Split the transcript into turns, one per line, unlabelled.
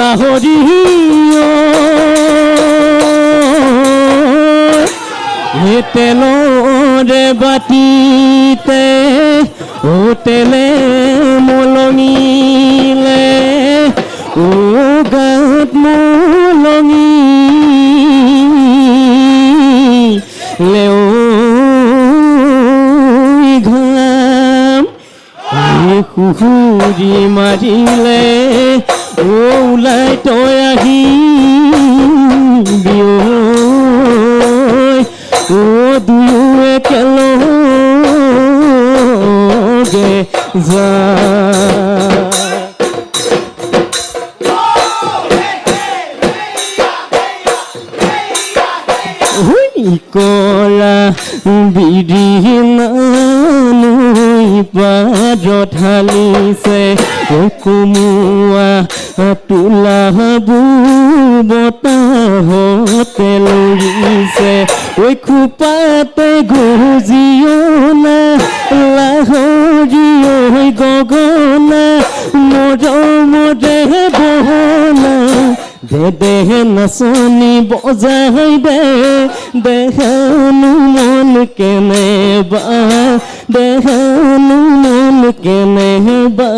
গাহৰি হে তেলৰে বাতিতে তেলে মলঙিলে গাত মলঙিলে ঘাম সুহুৰি মাৰিলে ওলাই তই আহি দুয়ো একেলগে যা কৰা বিধি নানুই পাৰ ঢালিছে কোমোৱা তোলাবো বতাহতে লৰিছে ঐ খোপাতে গুজিঅনা লাহৰি ঐ গগনা মৰমৰে বহনা দেহ নাচনি বজাই দেহানো মন কেনে বা দেহানো মন কেনে বা